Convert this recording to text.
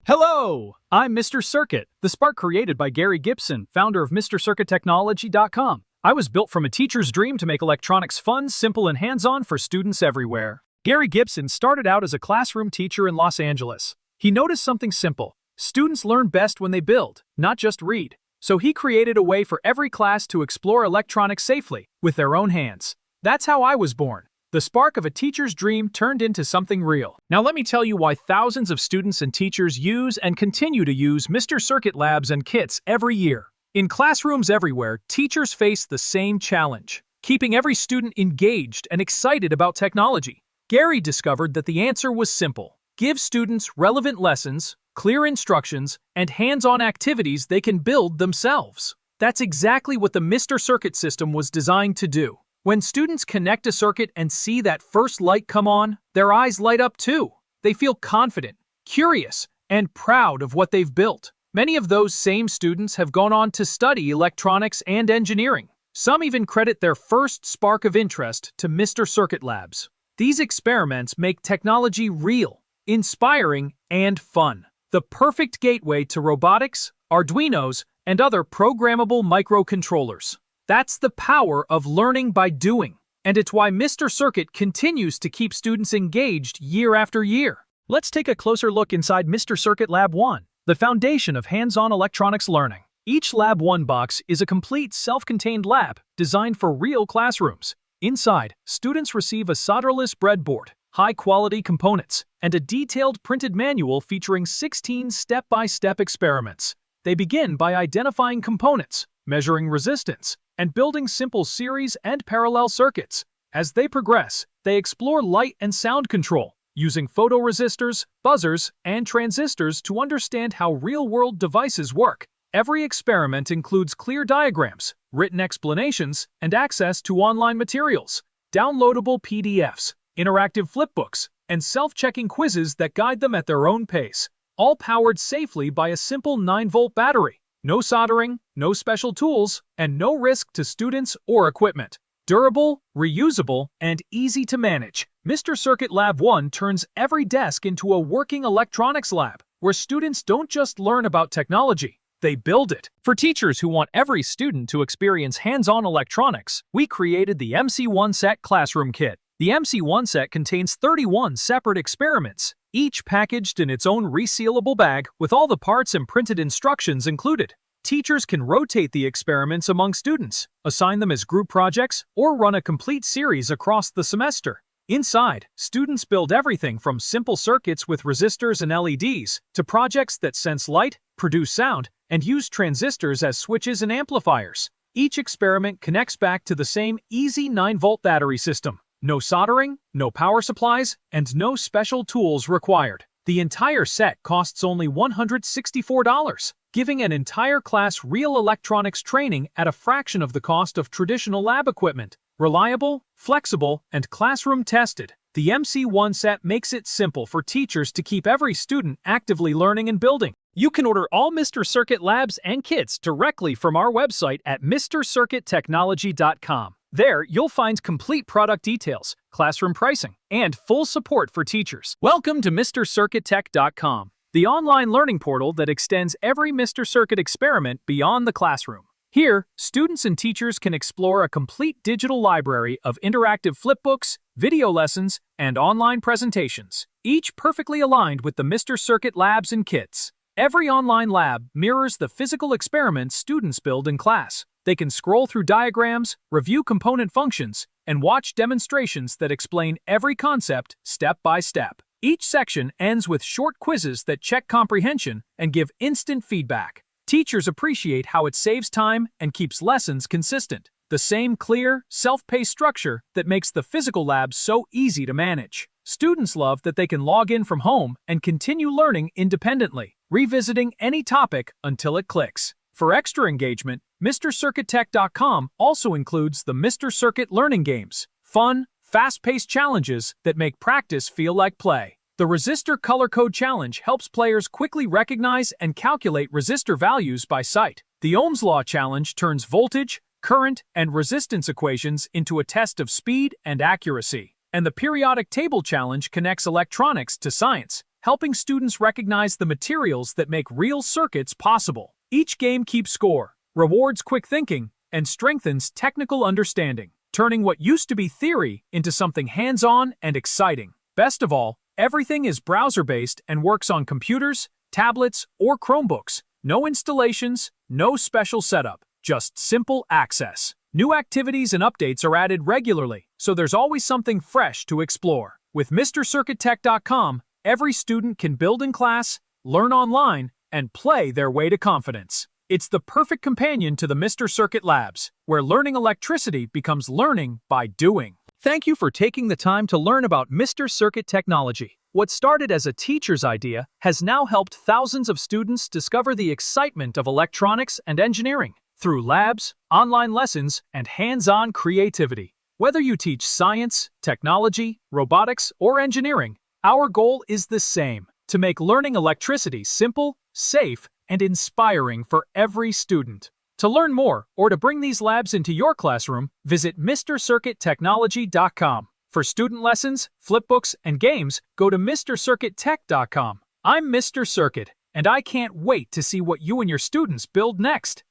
Hello! I'm MrCircuit, the spark created by Gary Gibson, founder of MrCircuitTechnology.com. I was built from a teacher's dream to make electronics fun, simple, and hands-on for students everywhere. Gary Gibson started out as a classroom teacher in Los Angeles. He noticed something simple. Students learn best when they build, not just read. So he created a way for every class to explore electronics safely, with their own hands. That's how I was born. The spark of a teacher's dream turned into something real. Now let me tell you why thousands of students and teachers use and continue to use MrCircuit labs and kits every year. In classrooms everywhere, teachers face the same challenge, keeping every student engaged and excited about technology. Gary discovered that the answer was simple. Give students relevant lessons, clear instructions, and hands-on activities they can build themselves. That's exactly what the MrCircuit system was designed to do. When students connect a circuit and see that first light come on, their eyes light up too. They feel confident, curious, and proud of what they've built. Many of those same students have gone on to study electronics and engineering. Some even credit their first spark of interest to MrCircuit labs. These experiments make technology real, inspiring, and fun. The perfect gateway to robotics, Arduinos, and other programmable microcontrollers. That's the power of learning by doing, and it's why MrCircuit continues to keep students engaged year after year. Let's take a closer look inside MrCircuit Lab 1, the foundation of hands-on electronics learning. Each Lab 1 box is a complete self-contained lab designed for real classrooms. Inside, students receive a solderless breadboard, high-quality components, and a detailed printed manual featuring 16 step-by-step experiments. They begin by identifying components, measuring resistance, and building simple series and parallel circuits. As they progress, they explore light and sound control, using photoresistors, buzzers, and transistors to understand how real-world devices work. Every experiment includes clear diagrams, written explanations, and access to online materials, downloadable PDFs, interactive flipbooks, and self-checking quizzes that guide them at their own pace, all powered safely by a simple 9-volt battery. No soldering, no special tools, and no risk to students or equipment. Durable, reusable, and easy to manage, MrCircuit Lab 1 turns every desk into a working electronics lab, where students don't just learn about technology, they build it. For teachers who want every student to experience hands-on electronics, we created the MC1 Set Classroom Kit. The MC1 set contains 31 separate experiments, each packaged in its own resealable bag with all the parts and printed instructions included. Teachers can rotate the experiments among students, assign them as group projects, or run a complete series across the semester. Inside, students build everything from simple circuits with resistors and LEDs to projects that sense light, produce sound, and use transistors as switches and amplifiers. Each experiment connects back to the same easy 9-volt battery system. No soldering, no power supplies, and no special tools required. The entire set costs only $164, giving an entire class real electronics training at a fraction of the cost of traditional lab equipment. Reliable, flexible, and classroom tested, the MC1 set makes it simple for teachers to keep every student actively learning and building. You can order all MrCircuit labs and kits directly from our website at MrCircuitTechnology.com. There, you'll find complete product details, classroom pricing, and full support for teachers. Welcome to MrCircuitTech.com, the online learning portal that extends every MrCircuit experiment beyond the classroom. Here, students and teachers can explore a complete digital library of interactive flipbooks, video lessons, and online presentations, each perfectly aligned with the MrCircuit labs and kits. Every online lab mirrors the physical experiments students build in class. They can scroll through diagrams, review component functions, and watch demonstrations that explain every concept step by step. Each section ends with short quizzes that check comprehension and give instant feedback. Teachers appreciate how it saves time and keeps lessons consistent. The same clear, self-paced structure that makes the physical labs so easy to manage. Students love that they can log in from home and continue learning independently, revisiting any topic until it clicks. For extra engagement, MrCircuitTech.com also includes the MrCircuit Learning Games, fun, fast-paced challenges that make practice feel like play. The Resistor Color Code Challenge helps players quickly recognize and calculate resistor values by sight. The Ohm's Law Challenge turns voltage, current, and resistance equations into a test of speed and accuracy. And the Periodic Table Challenge connects electronics to science, helping students recognize the materials that make real circuits possible. Each game keeps score, rewards quick thinking, and strengthens technical understanding, turning what used to be theory into something hands-on and exciting. Best of all, everything is browser-based and works on computers, tablets, or Chromebooks. No installations, no special setup, just simple access. New activities and updates are added regularly, so there's always something fresh to explore. With MrCircuitTech.com, every student can build in class, learn online, and play their way to confidence. It's the perfect companion to the MrCircuit Labs, where learning electricity becomes learning by doing. Thank you for taking the time to learn about MrCircuit technology. What started as a teacher's idea has now helped thousands of students discover the excitement of electronics and engineering through labs, online lessons, and hands-on creativity. Whether you teach science, technology, robotics, or engineering, our goal is the same: to make learning electricity simple, safe, and inspiring for every student. To learn more or to bring these labs into your classroom, visit MrCircuitTechnology.com. For student lessons, flipbooks, and games, go to MrCircuitTech.com. I'm Mr. Circuit, and I can't wait to see what you and your students build next.